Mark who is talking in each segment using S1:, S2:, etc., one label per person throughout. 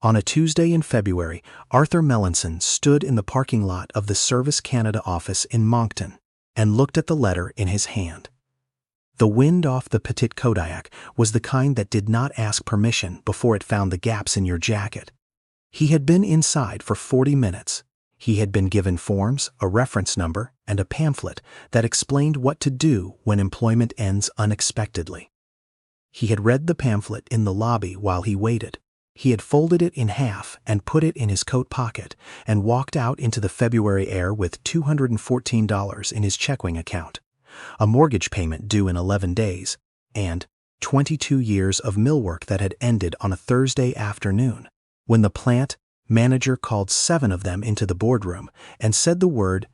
S1: On a Tuesday in February, Arthur Melanson stood in the parking lot of the Service Canada office in Moncton and looked at the letter in his hand. The wind off the Petit Kodiak was the kind that did not ask permission before it found the gaps in your jacket. He had been inside for 40 minutes. He had been given forms, a reference number, and a pamphlet that explained what to do when employment ends unexpectedly. He had read the pamphlet in the lobby while he waited. He had folded it in half and put it in his coat pocket and walked out into the February air with $214 in his checking account, a mortgage payment due in 11 days, and 22 years of mill work that had ended on a Thursday afternoon, when the plant manager called 7 of them into the boardroom and said the word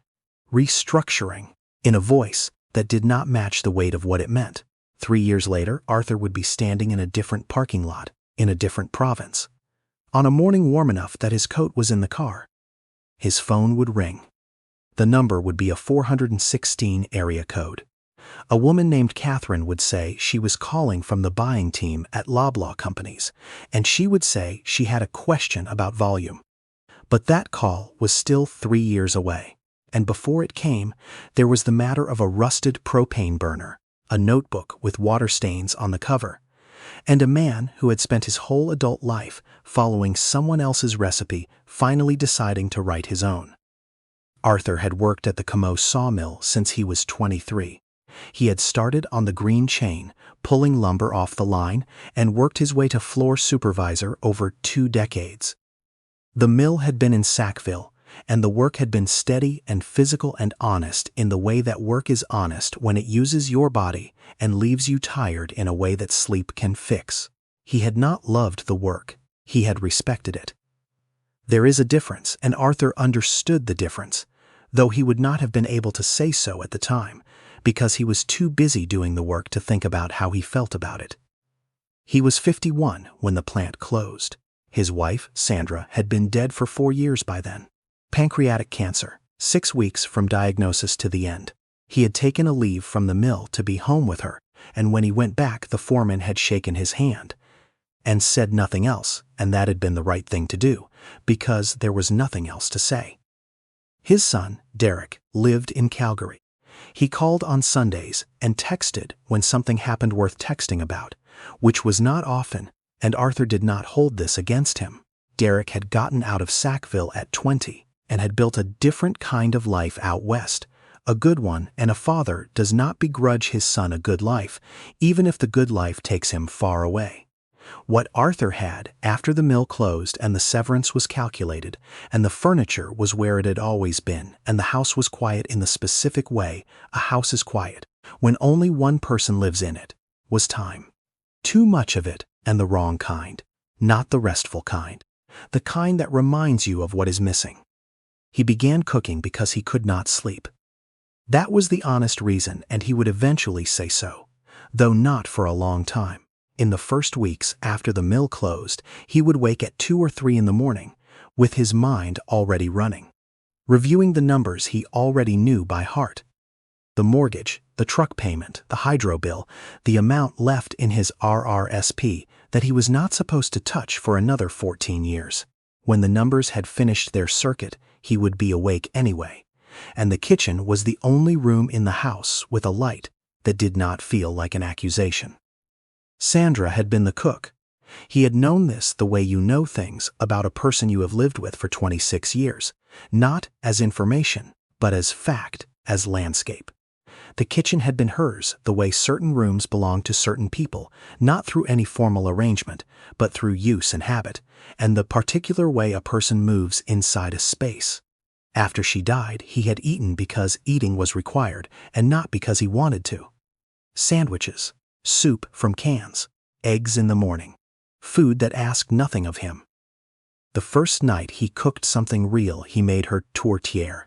S1: restructuring in a voice that did not match the weight of what it meant. 3 years later, Arthur would be standing in a different parking lot, in a different province, on a morning warm enough that his coat was in the car. His phone would ring. The number would be a 416 area code. A woman named Catherine would say she was calling from the buying team at Loblaw companies, and she would say she had a question about volume. But that call was still 3 years away, and before it came, there was the matter of a rusted propane burner, a notebook with water stains on the cover, and a man who had spent his whole adult life following someone else's recipe finally deciding to write his own. Arthur had worked at the Comeau sawmill since he was 23. He had started on the green chain, pulling lumber off the line, and worked his way to floor supervisor over 2 decades. The mill had been in Sackville, and the work had been steady and physical and honest in the way that work is honest when it uses your body and leaves you tired in a way that sleep can fix. He had not loved the work. He had respected it. There is a difference, and Arthur understood the difference, though he would not have been able to say so at the time, because he was too busy doing the work to think about how he felt about it. He was 51 when the plant closed. His wife, Sandra, had been dead for 4 years by then. Pancreatic cancer, 6 weeks from diagnosis to the end. He had taken a leave from the mill to be home with her, and when he went back, the foreman had shaken his hand and said nothing else, and that had been the right thing to do, because there was nothing else to say. His son, Derek, lived in Calgary. He called on Sundays and texted when something happened worth texting about, which was not often, and Arthur did not hold this against him. Derek had gotten out of Sackville at 20 and had built a different kind of life out west, a good one, and a father does not begrudge his son a good life, even if the good life takes him far away. What Arthur had after the mill closed and the severance was calculated, and the furniture was where it had always been, and the house was quiet in the specific way a house is quiet when only one person lives in it, was time. Too much of it, and the wrong kind, not the restful kind, the kind that reminds you of what is missing. He began cooking because he could not sleep. That was the honest reason, and he would eventually say so, though not for a long time. In the first weeks after the mill closed, he would wake at 2 or 3 in the morning, with his mind already running, reviewing the numbers he already knew by heart. The mortgage, the truck payment, the hydro bill, the amount left in his RRSP that he was not supposed to touch for another 14 years. When the numbers had finished their circuit, he would be awake anyway, and the kitchen was the only room in the house with a light that did not feel like an accusation. Sandra had been the cook. He had known this the way you know things about a person you have lived with for 26 years, not as information, but as fact, as landscape. The kitchen had been hers the way certain rooms belong to certain people, not through any formal arrangement, but through use and habit, and the particular way a person moves inside a space. After she died, he had eaten because eating was required, and not because he wanted to. Sandwiches, soup from cans, eggs in the morning, food that asked nothing of him. The first night he cooked something real, he made her tourtière.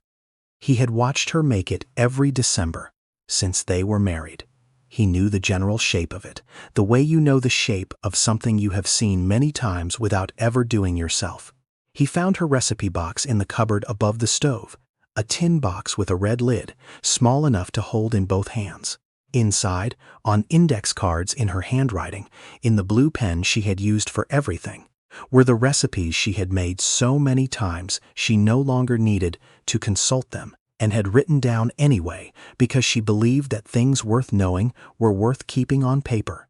S1: He had watched her make it every December since they were married. He knew the general shape of it, the way you know the shape of something you have seen many times without ever doing yourself. He found her recipe box in the cupboard above the stove, a tin box with a red lid, small enough to hold in both hands. Inside, on index cards in her handwriting, in the blue pen she had used for everything, Were the recipes she had made so many times she no longer needed to consult them, and had written down anyway because she believed that things worth knowing were worth keeping on paper.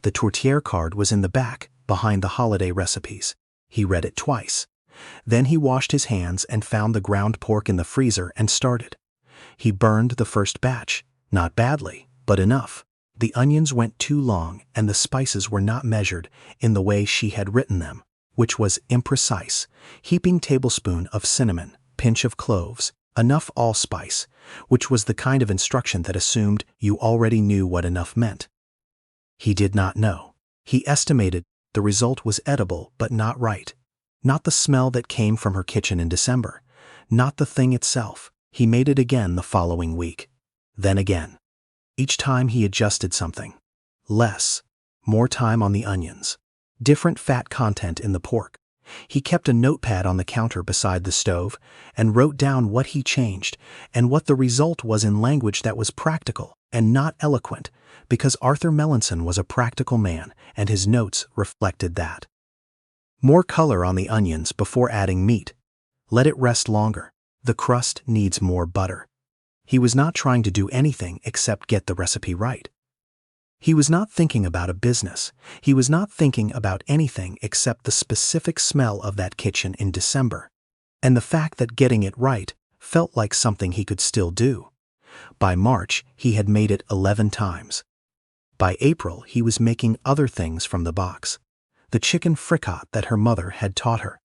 S1: The tourtière card was in the back, behind the holiday recipes. He read it twice. Then he washed his hands and found the ground pork in the freezer and started. He burned the first batch, not badly, but enough. The onions went too long and the spices were not measured in the way she had written them, which was imprecise. Heaping tablespoon of cinnamon, pinch of cloves, enough allspice, which was the kind of instruction that assumed you already knew what enough meant. He did not know. He estimated the result was edible but not right. Not the smell that came from her kitchen in December. Not the thing itself. He made it again the following week. Then again. Each time he adjusted something. Less. More time on the onions. Different fat content in the pork. He kept a notepad on the counter beside the stove and wrote down what he changed and what the result was in language that was practical and not eloquent, because Arthur Melanson was a practical man and his notes reflected that. More color on the onions before adding meat. Let it rest longer. The crust needs more butter. He was not trying to do anything except get the recipe right. He was not thinking about a business. He was not thinking about anything except the specific smell of that kitchen in December, and the fact that getting it right felt like something he could still do. By March, he had made it 11 times. By April, he was making other things from the box. The chicken fricot that her mother had taught her.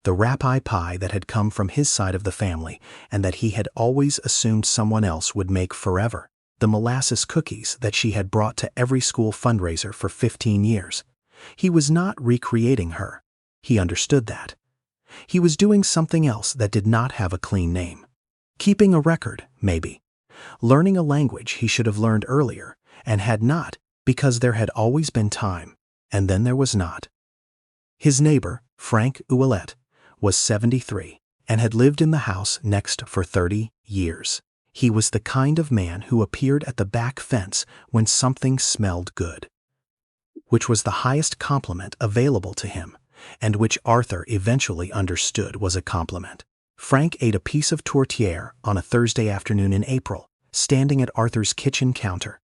S1: The rapie pie that had come from his side of the family and that he had always assumed someone else would make forever. The molasses cookies that she had brought to every school fundraiser for 15 years. He was not recreating her. He understood that. He was doing something else that did not have a clean name. Keeping a record, maybe. Learning a language he should have learned earlier and had not because there had always been time, and then there was not. His neighbor, Frank Ouellet, was 73 and had lived in the house next for 30 years. He was the kind of man who appeared at the back fence when something smelled good, which was the highest compliment available to him, and which Arthur eventually understood was a compliment. Frank ate a piece of tourtière on a Thursday afternoon in April, standing at Arthur's kitchen counter,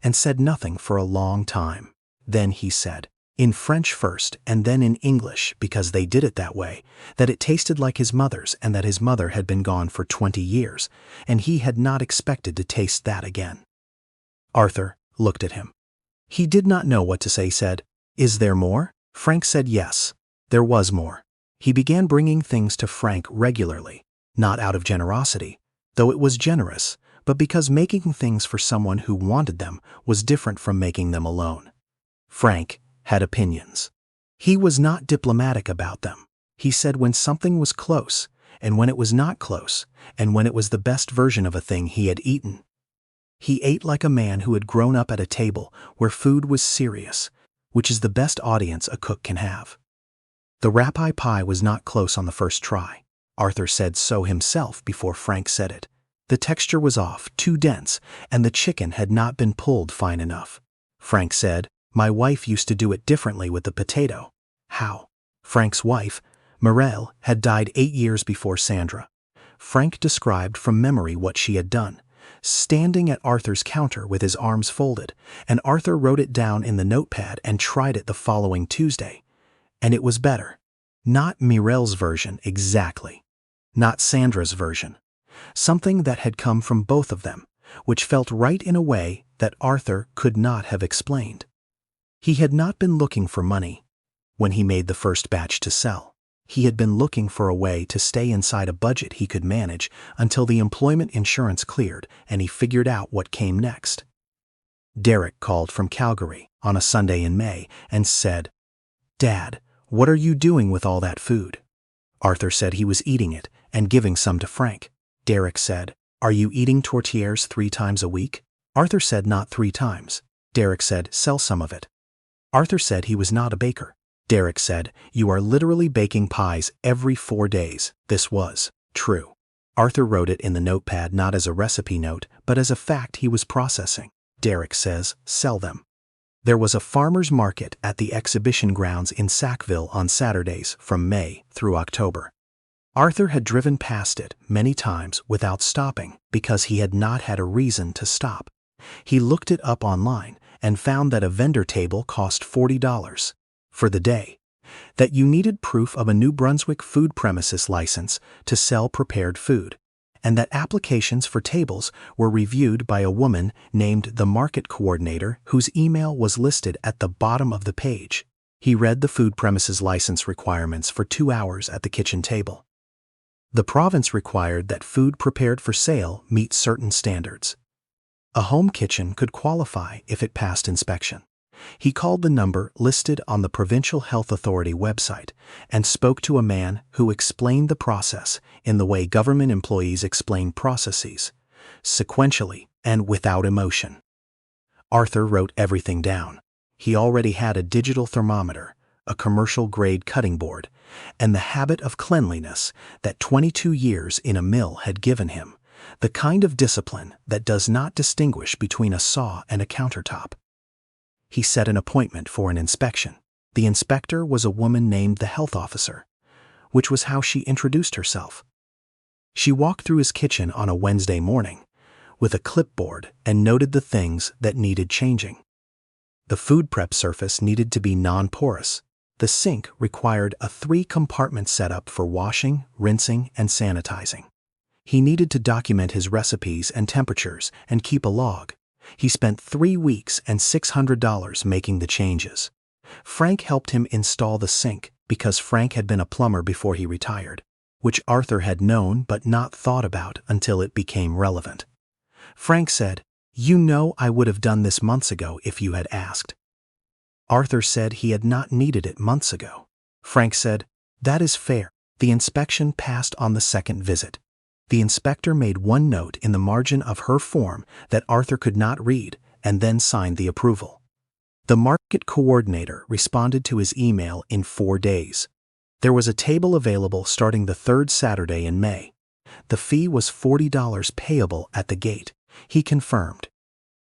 S1: and said nothing for a long time. Then he said, in French first and then in English because they did it that way, that it tasted like his mother's and that his mother had been gone for 20 years, and he had not expected to taste that again. Arthur looked at him. He did not know what to say. Said, "Is there more?" Frank said yes, there was more. He began bringing things to Frank regularly, not out of generosity, though it was generous, but because making things for someone who wanted them was different from making them alone. Frank had opinions. He was not diplomatic about them. He said when something was close, and when it was not close, and when it was the best version of a thing he had eaten. He ate like a man who had grown up at a table where food was serious, which is the best audience a cook can have. The rapie pie was not close on the first try. Arthur said so himself before Frank said it. The texture was off, too dense, and the chicken had not been pulled fine enough. Frank said, "My wife used to do it differently with the potato." How? Frank's wife, Mireille, had died 8 years before Sandra. Frank described from memory what she had done, standing at Arthur's counter with his arms folded, and Arthur wrote it down in the notepad and tried it the following Tuesday. And it was better. Not Mireille's version exactly. Not Sandra's version. Something that had come from both of them, which felt right in a way that Arthur could not have explained. He had not been looking for money when he made the first batch to sell. He had been looking for a way to stay inside a budget he could manage until the employment insurance cleared and he figured out what came next. Derek called from Calgary on a Sunday in May and said, "Dad, what are you doing with all that food?" Arthur said he was eating it and giving some to Frank. Derek said, "Are you eating tourtières 3 times a week?" Arthur said not 3 times. Derek said, "Sell some of it." Arthur said he was not a baker. Derek said, "You are literally baking pies every 4 days." This was true. Arthur wrote it in the notepad not as a recipe note, but as a fact he was processing. Derek says, "Sell them." There was a farmer's market at the exhibition grounds in Sackville on Saturdays from May through October. Arthur had driven past it many times without stopping because he had not had a reason to stop. He looked it up online and found that a vendor table cost $40 for the day, that you needed proof of a New Brunswick food premises license to sell prepared food, and that applications for tables were reviewed by a woman named the market coordinator whose email was listed at the bottom of the page. He read the food premises license requirements for 2 hours at the kitchen table. The province required that food prepared for sale meet certain standards. A home kitchen could qualify if it passed inspection. He called the number listed on the Provincial Health Authority website and spoke to a man who explained the process in the way government employees explain processes, sequentially and without emotion. Arthur wrote everything down. He already had a digital thermometer, a commercial-grade cutting board, and the habit of cleanliness that 22 years in a mill had given him, the kind of discipline that does not distinguish between a saw and a countertop. He set an appointment for an inspection. The inspector was a woman named the health officer, which was how she introduced herself. She walked through his kitchen on a Wednesday morning with a clipboard and noted the things that needed changing. The food prep surface needed to be non-porous. The sink required a 3-compartment setup for washing, rinsing, and sanitizing. He needed to document his recipes and temperatures and keep a log. He spent 3 weeks and $600 making the changes. Frank helped him install the sink because Frank had been a plumber before he retired, which Arthur had known but not thought about until it became relevant. Frank said, "You know I would have done this months ago if you had asked." Arthur said he had not needed it months ago. Frank said, "That is fair." The inspection passed on the second visit. The inspector made one note in the margin of her form that Arthur could not read and then signed the approval. The market coordinator responded to his email in 4 days. There was a table available starting the 3rd Saturday in May. The fee was $40 payable at the gate. He confirmed.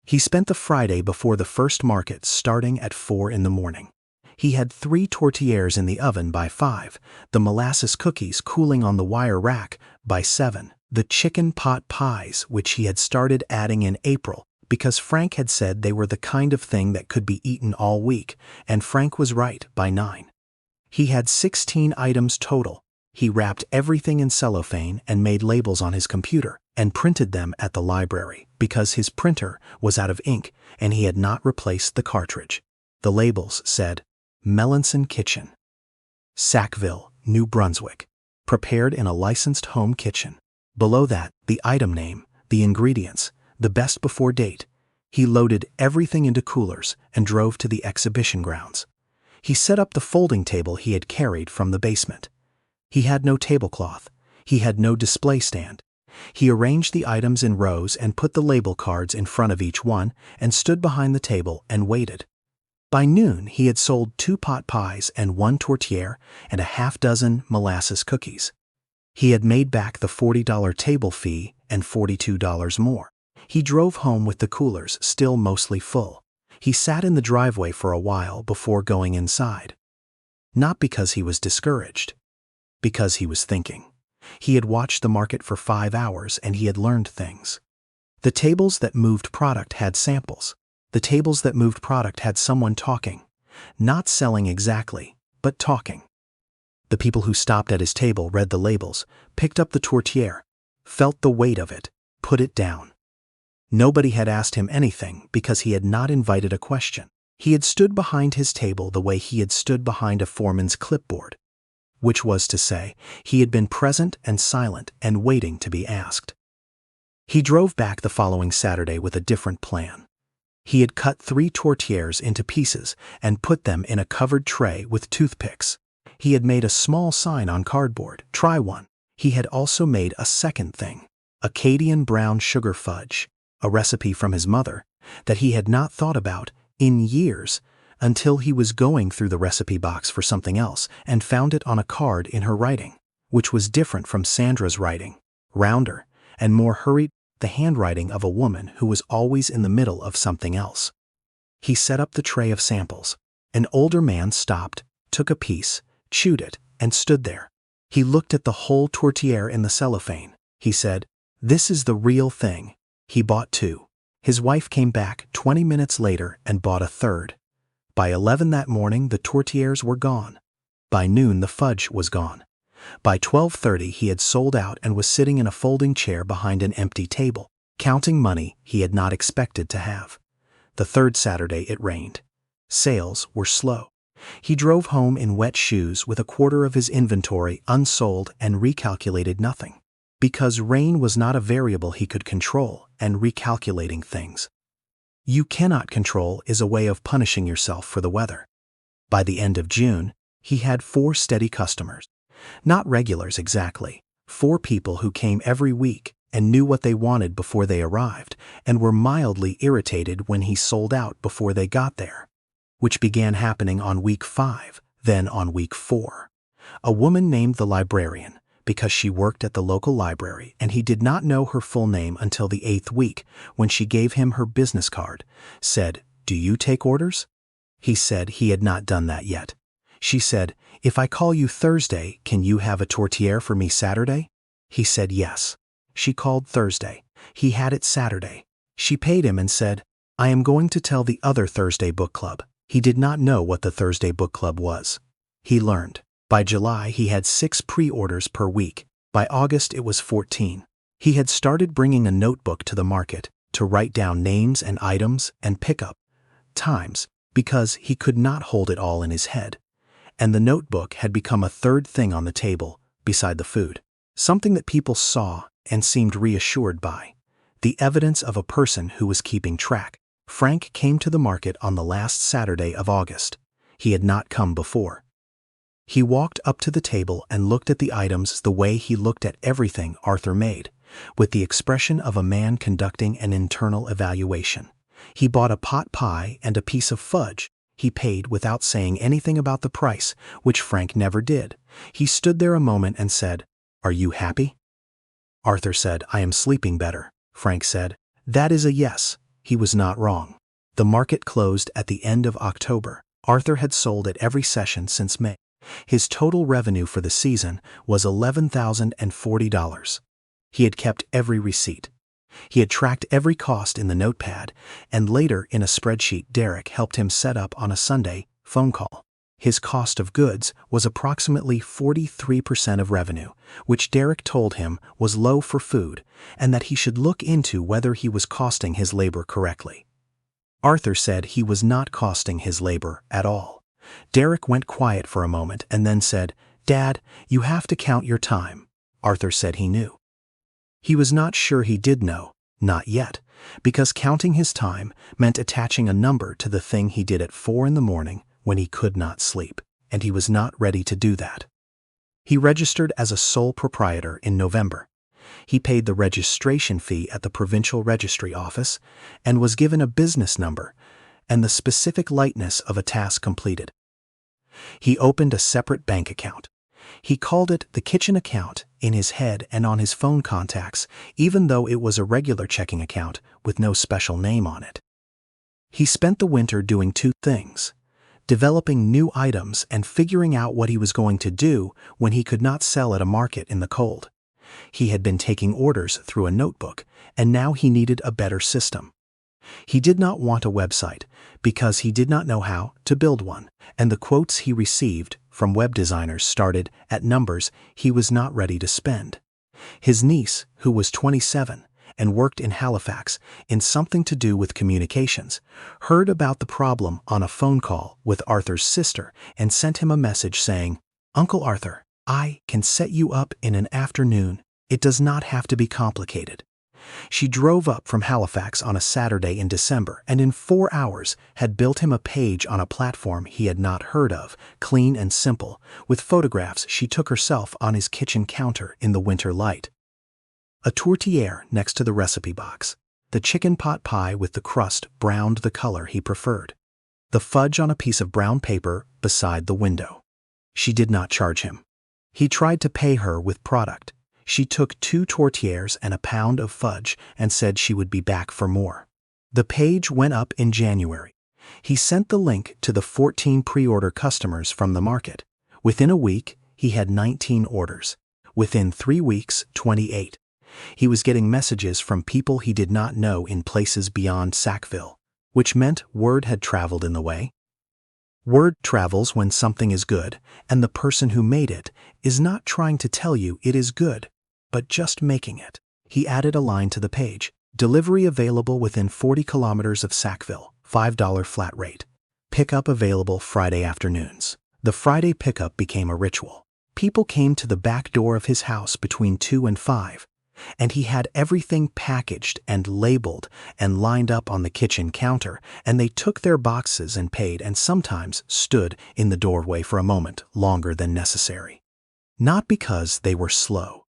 S1: He spent the Friday before the first market starting at 4 in the morning. He had 3 tortillas in the oven by 5, the molasses cookies cooling on the wire rack by 7, the chicken pot pies which he had started adding in April because Frank had said they were the kind of thing that could be eaten all week, and Frank was right, by 9. He had 16 items total. He wrapped everything in cellophane and made labels on his computer and printed them at the library because his printer was out of ink and he had not replaced the cartridge. The labels said, Melanson Kitchen, Sackville, New Brunswick, prepared in a licensed home kitchen. Below that, the item name, the ingredients, the best before date. He loaded everything into coolers and drove to the exhibition grounds. He set up the folding table he had carried from the basement. He had no tablecloth. He had no display stand. He arranged the items in rows and put the label cards in front of each one and stood behind the table and waited. By noon, he had sold 2 pot pies and 1 tortilla and a half-dozen molasses cookies. He had made back the $40 table fee and $42 more. He drove home with the coolers still mostly full. He sat in the driveway for a while before going inside. Not because he was discouraged, because he was thinking. He had watched the market for 5 hours and he had learned things. The tables that moved product had samples. The tables that moved product had someone talking, not selling exactly, but talking. The people who stopped at his table read the labels, picked up the tortilla, felt the weight of it, put it down. Nobody had asked him anything because he had not invited a question. He had stood behind his table the way he had stood behind a foreman's clipboard, which was to say, he had been present and silent and waiting to be asked. He drove back the following Saturday with a different plan. He had cut 3 tortillas into pieces and put them in a covered tray with toothpicks. He had made a small sign on cardboard, "Try one." He had also made a second thing, Acadian brown sugar fudge, a recipe from his mother that he had not thought about in years until he was going through the recipe box for something else and found it on a card in her writing, which was different from Sandra's writing, rounder and more hurried, the handwriting of a woman who was always in the middle of something else. He set up the tray of samples. An older man stopped, took a piece, chewed it, and stood there. He looked at the whole tortilla in the cellophane. He said, "This is the real thing." He bought 2. His wife came back 20 minutes later and bought a third. By 11 that morning, the tortillas were gone. By noon, the fudge was gone. By 12:30, he had sold out and was sitting in a folding chair behind an empty table, counting money he had not expected to have. The third Saturday, it rained. Sales were slow. He drove home in wet shoes with a quarter of his inventory unsold and recalculated nothing. Because rain was not a variable he could control, and recalculating things you cannot control is a way of punishing yourself for the weather. By the end of June, he had 4 steady customers. Not regulars exactly, 4 people who came every week and knew what they wanted before they arrived and were mildly irritated when he sold out before they got there, which began happening on week 5, then on week 4. A woman named the librarian, because she worked at the local library and he did not know her full name until the 8th week when she gave him her business card, said, "Do you take orders?" He said he had not done that yet. She said, "If I call you Thursday, can you have a tortilla for me Saturday?" He said yes. She called Thursday. He had it Saturday. She paid him and said, "I am going to tell the other Thursday book club." He did not know what the Thursday book club was. He learned. By July, he had 6 pre-orders per week. By August, it was 14. He had started bringing a notebook to the market to write down names and items and pickup times because he could not hold it all in his head. And the notebook had become a third thing on the table beside the food, something that people saw and seemed reassured by, the evidence of a person who was keeping track. Frank came to the market on the last Saturday of August. He had not come before. He walked up to the table and looked at the items the way he looked at everything Arthur made, with the expression of a man conducting an internal evaluation. He bought a pot pie and a piece of fudge. He paid without saying anything about the price, which Frank never did. He stood there a moment and said, "Are you happy?" Arthur said, "I am sleeping better." Frank said, "That is a yes." He was not wrong. The market closed at the end of October. Arthur had sold at every session since May. His total revenue for the season was $11,040. He had kept every receipt. He had tracked every cost in the notepad, and later in a spreadsheet Derek helped him set up on a Sunday phone call. His cost of goods was approximately 43% of revenue, which Derek told him was low for food and that he should look into whether he was costing his labor correctly. Arthur said he was not costing his labor at all. Derek went quiet for a moment and then said, "Dad, you have to count your time." Arthur said he knew. He was not sure he did know, not yet, because counting his time meant attaching a number to the thing he did at 4 in the morning when he could not sleep, and he was not ready to do that. He registered as a sole proprietor in November. He paid the registration fee at the provincial registry office and was given a business number and the specific lightness of a task completed. He opened a separate bank account. He called it the kitchen account in his head and on his phone contacts, even though it was a regular checking account with no special name on it. He spent the winter doing 2 things: developing new items and figuring out what he was going to do when he could not sell at a market in the cold. He had been taking orders through a notebook, and now he needed a better system. He did not want a website because he did not know how to build one, and the quotes he received from web designers started at numbers he was not ready to spend. His niece, who was 27 and worked in Halifax in something to do with communications, heard about the problem on a phone call with Arthur's sister and sent him a message saying, "Uncle Arthur, I can set you up in an afternoon. It does not have to be complicated." She drove up from Halifax on a Saturday in December and in 4 hours had built him a page on a platform he had not heard of, clean and simple, with photographs she took herself on his kitchen counter in the winter light. A tourtière next to the recipe box. The chicken pot pie with the crust browned the color he preferred. The fudge on a piece of brown paper beside the window. She did not charge him. He tried to pay her with product. She took 2 tortillas and a pound of fudge and said she would be back for more. The page went up in January. He sent the link to the 14 pre-order customers from the market. Within a week, he had 19 orders. Within 3 weeks, 28. He was getting messages from people he did not know in places beyond Sackville, which meant word had traveled in the way. Word travels when something is good, and the person who made it is not trying to tell you it is good, but just making it. He added a line to the page. Delivery available within 40 kilometers of Sackville, $5 flat rate. Pickup available Friday afternoons. The Friday pickup became a ritual. People came to the back door of his house between 2 and 5, and he had everything packaged and labeled and lined up on the kitchen counter, and they took their boxes and paid and sometimes stood in the doorway for a moment longer than necessary. Not because they were slow,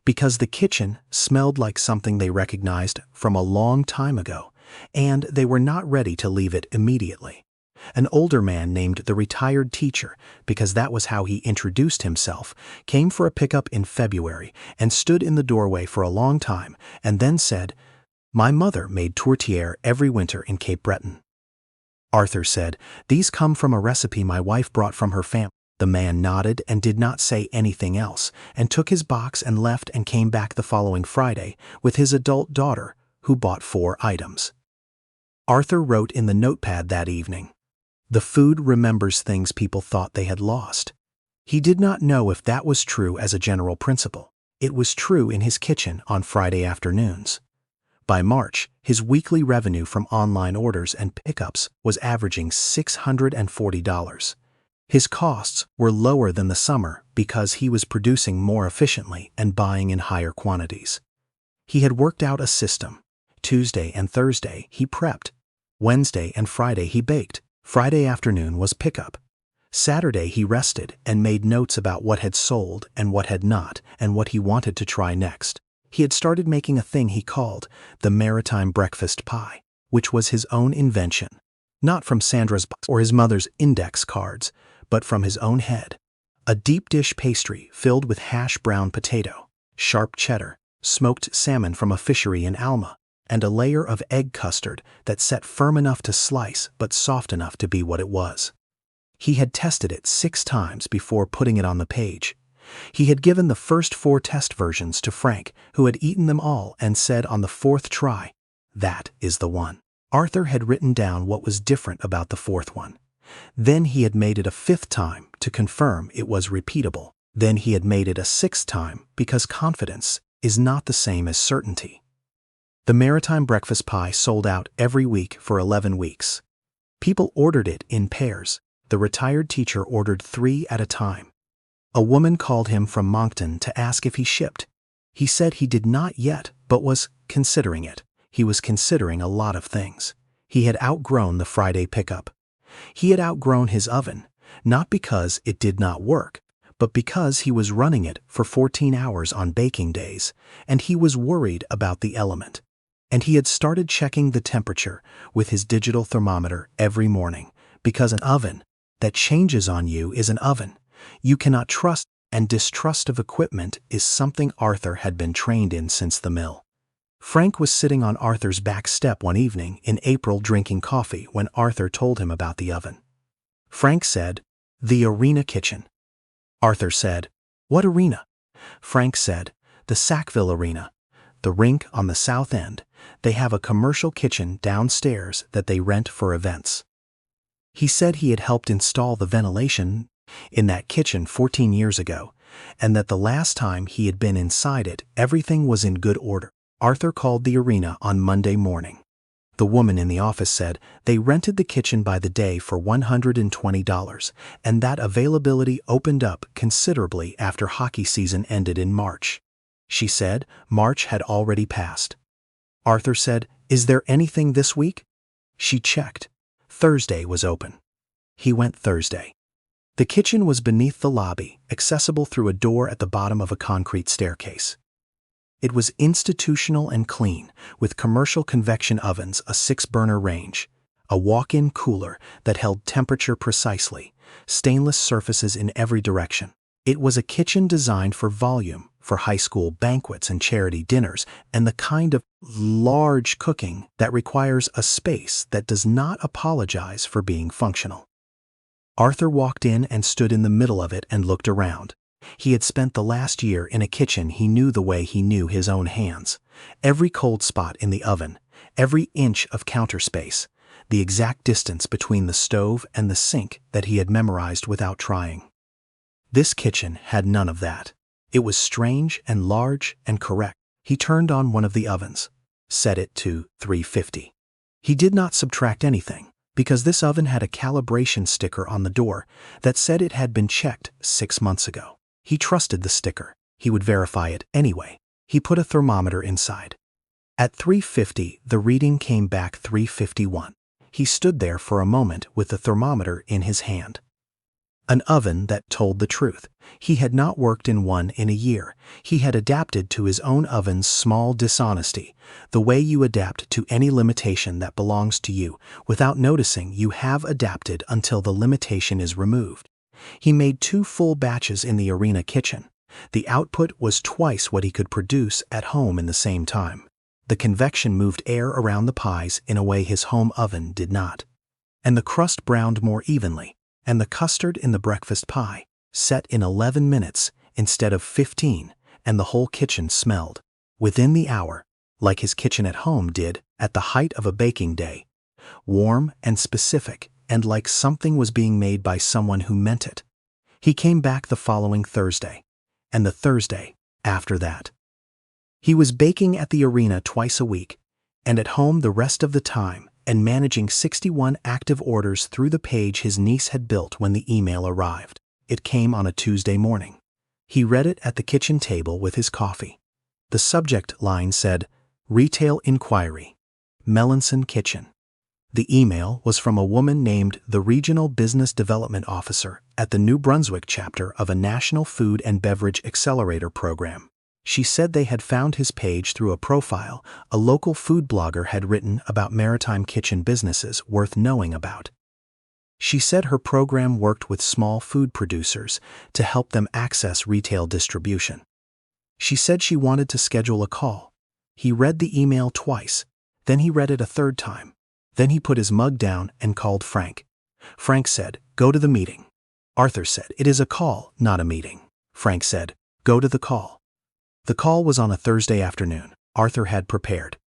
S1: because the kitchen smelled like something they recognized from a long time ago, and they were not ready to leave it immediately. An older man named the retired teacher, because that was how he introduced himself, came for a pickup in February and stood in the doorway for a long time and then said, "My mother made tourtière every winter in Cape Breton." Arthur said, "These come from a recipe my wife brought from her family." The man nodded and did not say anything else, and took his box and left and came back the following Friday with his adult daughter, who bought 4 items. Arthur wrote in the notepad that evening, "The food remembers things people thought they had lost." He did not know if that was true as a general principle. It was true in his kitchen on Friday afternoons. By March, his weekly revenue from online orders and pickups was averaging $640. His costs were lower than the summer because he was producing more efficiently and buying in higher quantities. He had worked out a system. Tuesday and Thursday he prepped. Wednesday and Friday he baked. Friday afternoon was pickup. Saturday he rested and made notes about what had sold and what had not and what he wanted to try next. He had started making a thing he called the Maritime Breakfast Pie, which was his own invention, not from Sandra's box or his mother's index cards, but from his own head. A deep dish pastry filled with hash brown potato, sharp cheddar, smoked salmon from a fishery in Alma, and a layer of egg custard that set firm enough to slice but soft enough to be what it was. He had tested it 6 times before putting it on the page. He had given the first 4 test versions to Frank, who had eaten them all and said on the 4th try, "That is the one." Arthur had written down what was different about the 4th one. Then he had made it a 5th time to confirm it was repeatable. Then he had made it a 6th time because confidence is not the same as certainty. The Maritime Breakfast Pie sold out every week for 11 weeks. People ordered it in pairs. The retired teacher ordered 3 at a time. A woman called him from Moncton to ask if he shipped. He said he did not yet, but was considering it. He was considering a lot of things. He had outgrown the Friday pickup. He had outgrown his oven, not because it did not work, but because he was running it for 14 hours on baking days, and he was worried about the element. And he had started checking the temperature with his digital thermometer every morning, because an oven that changes on you is an oven. You cannot trust, and distrust of equipment is something Arthur had been trained in since the mill. Frank was sitting on Arthur's back step one evening in April drinking coffee when Arthur told him about the oven. Frank said, "The arena kitchen." Arthur said, "What arena?" Frank said, "The Sackville arena, the rink on the south end. They have a commercial kitchen downstairs that they rent for events." He said he had helped install the ventilation in that kitchen 14 years ago, and that the last time he had been inside it, everything was in good order. Arthur called the arena on Monday morning. The woman in the office said they rented the kitchen by the day for $120, and that availability opened up considerably after hockey season ended in March. She said March had already passed. Arthur said, "Is there anything this week?" She checked. Thursday was open. He went Thursday. The kitchen was beneath the lobby, accessible through a door at the bottom of a concrete staircase. It was institutional and clean, with commercial convection ovens, a 6-burner range, a walk-in cooler that held temperature precisely, stainless surfaces in every direction. It was a kitchen designed for volume, for high school banquets and charity dinners, and the kind of large cooking that requires a space that does not apologize for being functional. Arthur walked in and stood in the middle of it and looked around. He had spent the last year in a kitchen he knew the way he knew his own hands. Every cold spot in the oven, every inch of counter space, the exact distance between the stove and the sink that he had memorized without trying. This kitchen had none of that. It was strange and large and correct. He turned on one of the ovens, set it to 350. He did not subtract anything, because this oven had a calibration sticker on the door that said it had been checked 6 months ago. He trusted the sticker. He would verify it anyway. He put a thermometer inside. At 350, the reading came back 351. He stood there for a moment with the thermometer in his hand. An oven that told the truth. He had not worked in one in a year. He had adapted to his own oven's small dishonesty, the way you adapt to any limitation that belongs to you without noticing you have adapted until the limitation is removed. He made 2 full batches in the arena kitchen. The output was twice what he could produce at home in the same time. The convection moved air around the pies in a way his home oven did not. And the crust browned more evenly, and the custard in the breakfast pie set in 11 minutes instead of 15, and the whole kitchen smelled. Within the hour, like his kitchen at home did at the height of a baking day, warm and specific, and like something was being made by someone who meant it. He came back the following Thursday, and the Thursday after that. He was baking at the arena twice a week, and at home the rest of the time, and managing 61 active orders through the page his niece had built when the email arrived. It came on a Tuesday morning. He read it at the kitchen table with his coffee. The subject line said, "Retail Inquiry, Melanson Kitchen." The email was from a woman named the Regional Business Development Officer at the New Brunswick chapter of a National Food and Beverage Accelerator program. She said they had found his page through a profile a local food blogger had written about maritime kitchen businesses worth knowing about. She said her program worked with small food producers to help them access retail distribution. She said she wanted to schedule a call. He read the email twice, then he read it a third time. Then he put his mug down and called Frank. Frank said, "Go to the meeting." Arthur said, "It is a call, not a meeting." Frank said, "Go to the call." The call was on a Thursday afternoon. Arthur had prepared.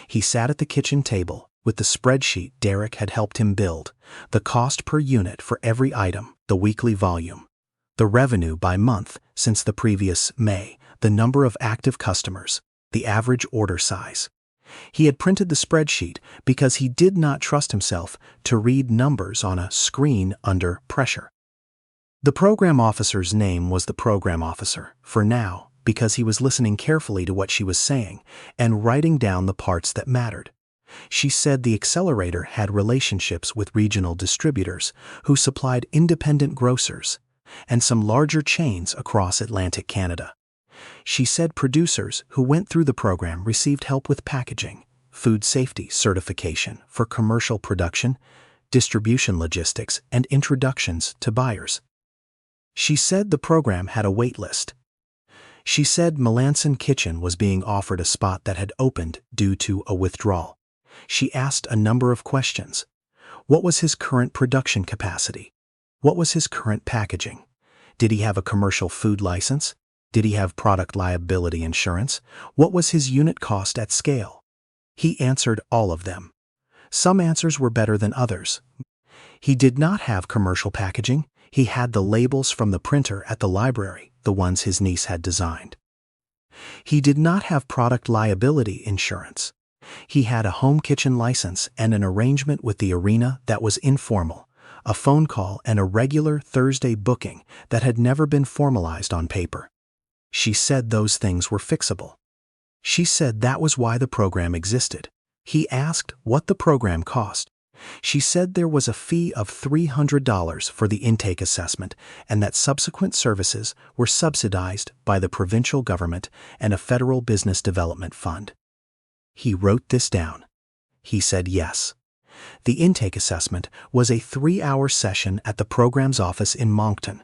S1: He sat at the kitchen table with the spreadsheet Derek had helped him build, the cost per unit for every item, the weekly volume, the revenue by month since the previous May, the number of active customers, the average order size. He had printed the spreadsheet because he did not trust himself to read numbers on a screen under pressure. The program officer's name was the program officer, for now, because he was listening carefully to what she was saying and writing down the parts that mattered. She said the accelerator had relationships with regional distributors who supplied independent grocers and some larger chains across Atlantic Canada. She said producers who went through the program received help with packaging, food safety certification for commercial production, distribution logistics, and introductions to buyers. She said the program had a wait list. She said Melanson Kitchen was being offered a spot that had opened due to a withdrawal. She asked a number of questions. What was his current production capacity? What was his current packaging? Did he have a commercial food license? Did he have product liability insurance? What was his unit cost at scale? He answered all of them. Some answers were better than others. He did not have commercial packaging. He had the labels from the printer at the library, the ones his niece had designed. He did not have product liability insurance. He had a home kitchen license and an arrangement with the arena that was informal, a phone call and a regular Thursday booking that had never been formalized on paper. She said those things were fixable. She said that was why the program existed. He asked what the program cost. She said there was a fee of $300 for the intake assessment and that subsequent services were subsidized by the provincial government and a federal business development fund. He wrote this down. He said yes. The intake assessment was a 3-hour session at the program's office in Moncton.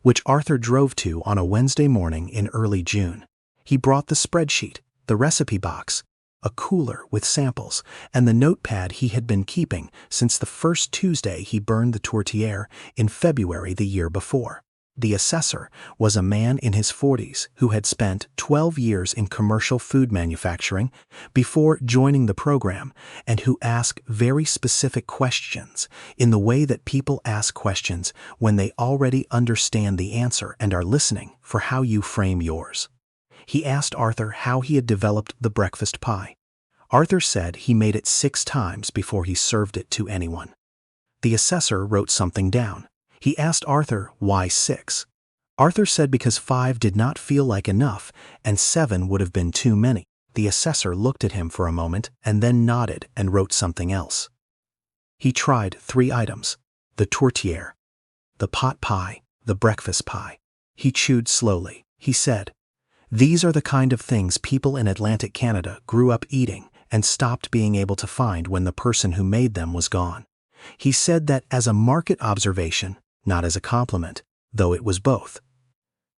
S1: which Arthur drove to on a Wednesday morning in early June. He brought the spreadsheet, the recipe box, a cooler with samples, and the notepad he had been keeping since the first Tuesday he burned the tourtière in February the year before. The assessor was a man in his 40s who had spent 12 years in commercial food manufacturing before joining the program, and who asked very specific questions in the way that people ask questions when they already understand the answer and are listening for how you frame yours. He asked Arthur how he had developed the breakfast pie. Arthur said he made it 6 times before he served it to anyone. The assessor wrote something down. He asked Arthur why 6. Arthur said because 5 did not feel like enough and 7 would have been too many. The assessor looked at him for a moment and then nodded and wrote something else. He tried 3 items: the tourtière, the pot pie, the breakfast pie. He chewed slowly. He said, "These are the kind of things people in Atlantic Canada grew up eating and stopped being able to find when the person who made them was gone." He said that as a market observation, not as a compliment, though it was both.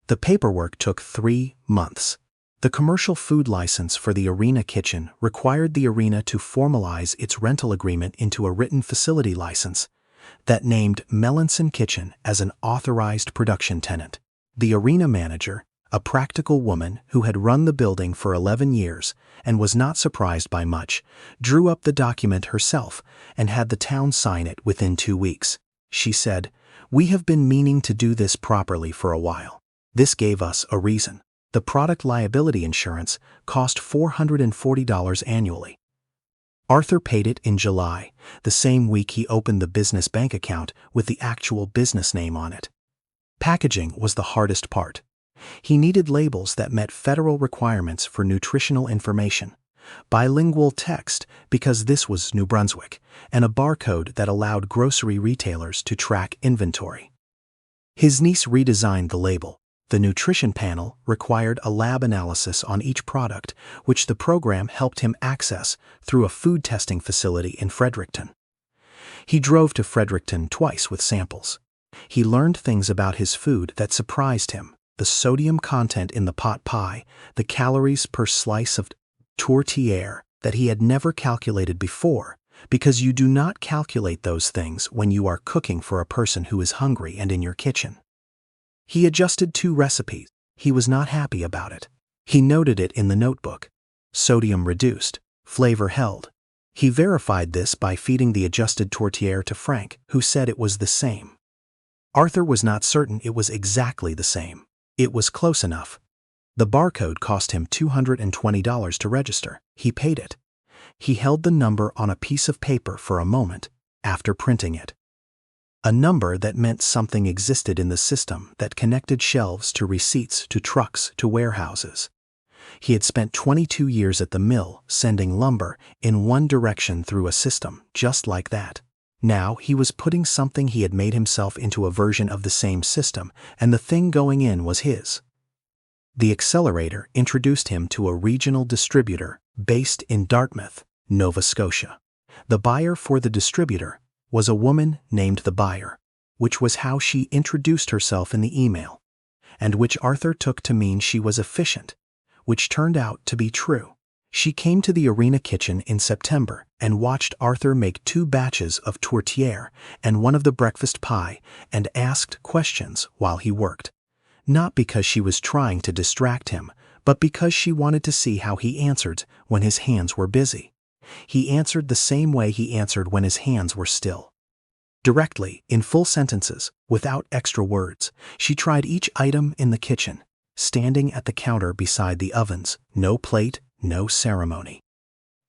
S1: The paperwork took 3 months. The commercial food license for the Arena Kitchen required the Arena to formalize its rental agreement into a written facility license that named Melanson Kitchen as an authorized production tenant. The Arena manager, a practical woman who had run the building for 11 years and was not surprised by much, drew up the document herself and had the town sign it within 2 weeks. She said, "We have been meaning to do this properly for a while. This gave us a reason." The product liability insurance cost $440 annually. Arthur paid it in July, the same week he opened the business bank account with the actual business name on it. Packaging was the hardest part. He needed labels that met federal requirements for nutritional information, bilingual text because this was New Brunswick, and a barcode that allowed grocery retailers to track inventory. His niece redesigned the label. The nutrition panel required a lab analysis on each product, which the program helped him access through a food testing facility in Fredericton. He drove to Fredericton twice with samples. He learned things about his food that surprised him: the sodium content in the pot pie, the calories per slice of tourtière that he had never calculated before, because you do not calculate those things when you are cooking for a person who is hungry and in your kitchen. He adjusted 2 recipes. He was not happy about it. He noted it in the notebook. Sodium reduced, flavor held. He verified this by feeding the adjusted tourtière to Frank, who said it was the same. Arthur was not certain it was exactly the same. It was close enough. The barcode cost him $220 to register. He paid it. He held the number on a piece of paper for a moment after printing it. A number that meant something existed in the system that connected shelves to receipts to trucks to warehouses. He had spent 22 years at the mill sending lumber in one direction through a system just like that. Now he was putting something he had made himself into a version of the same system, and the thing going in was his. The accelerator introduced him to a regional distributor based in Dartmouth, Nova Scotia. The buyer for the distributor was a woman named the buyer, which was how she introduced herself in the email, and which Arthur took to mean she was efficient, which turned out to be true. She came to the Arena Kitchen in September and watched Arthur make 2 batches of tourtière and one of the breakfast pie and asked questions while he worked. Not because she was trying to distract him, but because she wanted to see how he answered when his hands were busy. He answered the same way he answered when his hands were still. Directly, in full sentences, without extra words, she tried each item in the kitchen, standing at the counter beside the ovens, no plate, no ceremony.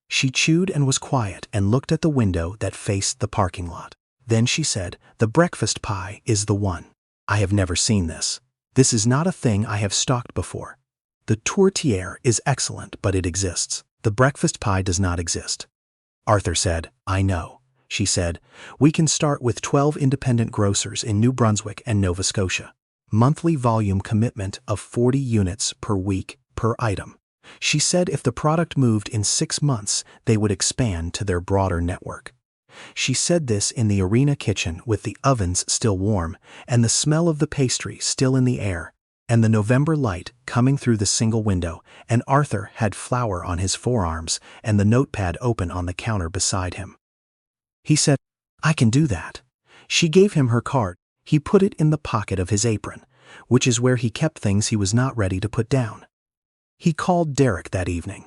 S1: She chewed and was quiet and looked at the window that faced the parking lot. Then she said, "The breakfast pie is the one. I have never seen this. This is not a thing I have stocked before. The tourtière is excellent, but it exists. The breakfast pie does not exist." Arthur said, "I know." She said, "We can start with 12 independent grocers in New Brunswick and Nova Scotia. Monthly volume commitment of 40 units per week per item." She said if the product moved in 6 months, they would expand to their broader network. She said this in the arena kitchen with the ovens still warm, and the smell of the pastry still in the air, and the November light coming through the single window, and Arthur had flour on his forearms and the notepad open on the counter beside him. He said, "I can do that." She gave him her card. He put it in the pocket of his apron, which is where he kept things he was not ready to put down. He called Derek that evening.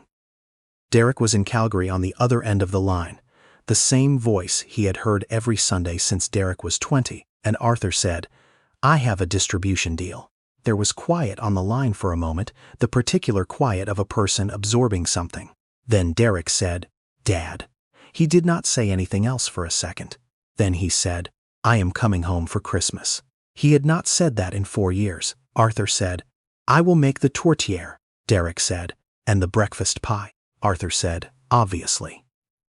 S1: Derek was in Calgary on the other end of the line, the same voice he had heard every Sunday since Derek was 20, and Arthur said, "I have a distribution deal." There was quiet on the line for a moment, the particular quiet of a person absorbing something. Then Derek said, "Dad." He did not say anything else for a second. Then he said, "I am coming home for Christmas." He had not said that in 4 years. Arthur said, "I will make the tourtière," Derek said, "and the breakfast pie." Arthur said, "Obviously."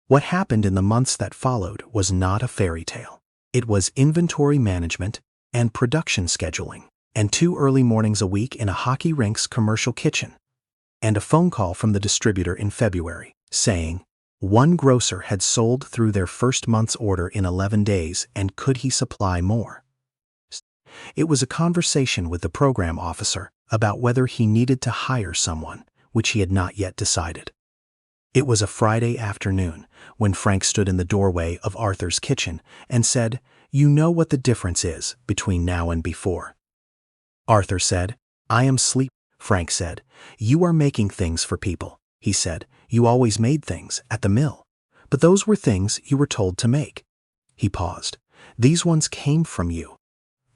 S1: What happened in the months that followed was not a fairy tale. It was inventory management and production scheduling, and 2 early mornings a week in a hockey rink's commercial kitchen, and a phone call from the distributor in February, saying, one grocer had sold through their first month's order in 11 days and could he supply more? It was a conversation with the program officer about whether he needed to hire someone, which he had not yet decided. It was a Friday afternoon when Frank stood in the doorway of Arthur's kitchen and said, "You know what the difference is between now and before." Arthur said, "I am sleep." Frank said, "You are making things for people." He said, "You always made things at the mill, but those were things you were told to make." He paused. "These ones came from you."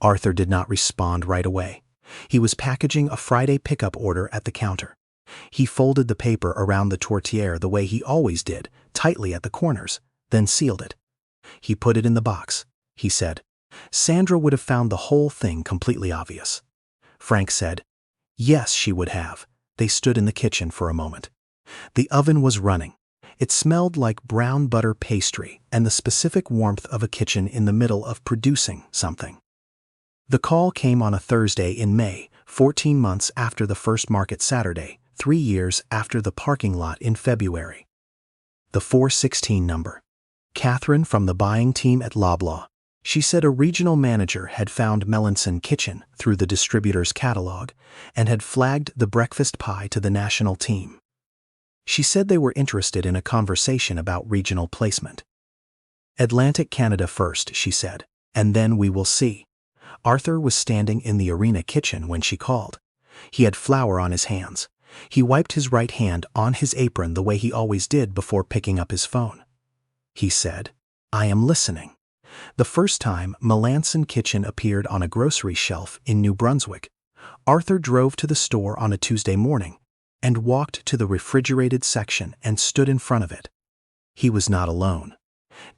S1: Arthur did not respond right away. He was packaging a Friday pickup order at the counter. He folded the paper around the tourtière the way he always did, tightly at the corners, then sealed it. He put it in the box. He said, "Sandra would have found the whole thing completely obvious." Frank said, "Yes, she would have." They stood in the kitchen for a moment. The oven was running. It smelled like brown butter pastry and the specific warmth of a kitchen in the middle of producing something. The call came on a Thursday in May, 14 months after the first market Saturday, 3 years after the parking lot in February. The 416 number. Catherine from the buying team at Loblaw. She said a regional manager had found Melanson Kitchen through the distributor's catalog and had flagged the breakfast pie to the national team. She said they were interested in a conversation about regional placement. "Atlantic Canada first," she said, "and then we will see." Arthur was standing in the arena kitchen when she called. He had flour on his hands. He wiped his right hand on his apron the way he always did before picking up his phone. He said, "I am listening." The first time Melanson Kitchen appeared on a grocery shelf in New Brunswick, Arthur drove to the store on a Tuesday morning and walked to the refrigerated section and stood in front of it. He was not alone.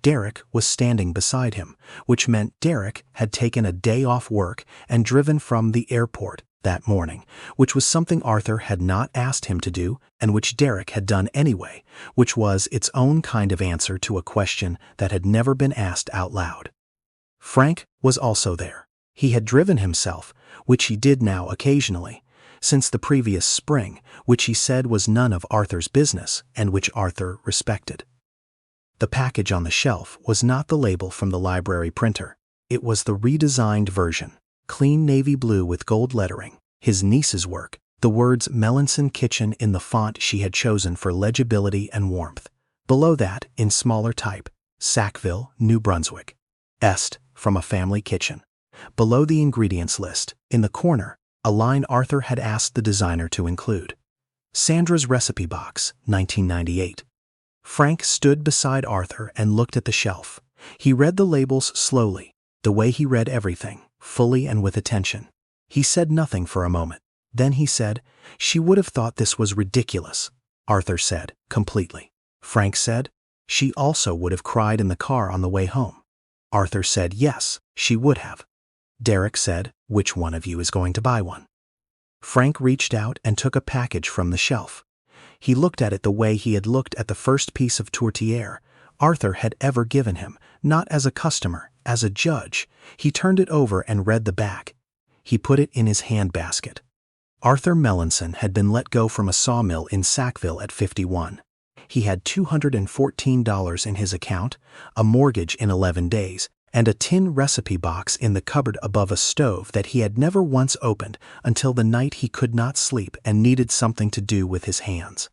S1: Derek was standing beside him, which meant Derek had taken a day off work and driven from the airport that morning, which was something Arthur had not asked him to do and which Derek had done anyway, which was its own kind of answer to a question that had never been asked out loud. Frank was also there. He had driven himself, which he did now occasionally, since the previous spring, which he said was none of Arthur's business and which Arthur respected. The package on the shelf was not the label from the library printer. It was the redesigned version, clean navy blue with gold lettering, his niece's work, the words Melanson Kitchen in the font she had chosen for legibility and warmth. Below that, in smaller type, Sackville, New Brunswick. Est, from a family kitchen. Below the ingredients list, in the corner, a line Arthur had asked the designer to include. Sandra's Recipe Box, 1998. Frank stood beside Arthur and looked at the shelf. He read the labels slowly, the way he read everything, fully and with attention. He said nothing for a moment. Then he said, "She would have thought this was ridiculous." Arthur said, "Completely." Frank said, "She also would have cried in the car on the way home." Arthur said, "Yes, she would have." Derek said, "Which one of you is going to buy one?" Frank reached out and took a package from the shelf. He looked at it the way he had looked at the first piece of tourtière Arthur had ever given him, not as a customer, as a judge. He turned it over and read the back. He put it in his handbasket. Arthur Melanson had been let go from a sawmill in Sackville at 51. He had $214 in his account, a mortgage in 11 days, and a tin recipe box in the cupboard above a stove that he had never once opened until the night he could not sleep and needed something to do with his hands.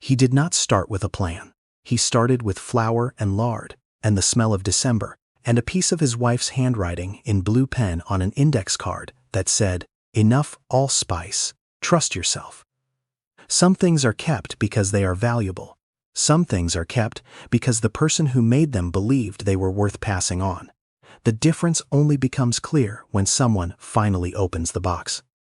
S1: He did not start with a plan. He started with flour and lard, and the smell of December, and a piece of his wife's handwriting in blue pen on an index card that said, "Enough allspice. Trust yourself." Some things are kept because they are valuable. Some things are kept because the person who made them believed they were worth passing on. The difference only becomes clear when someone finally opens the box.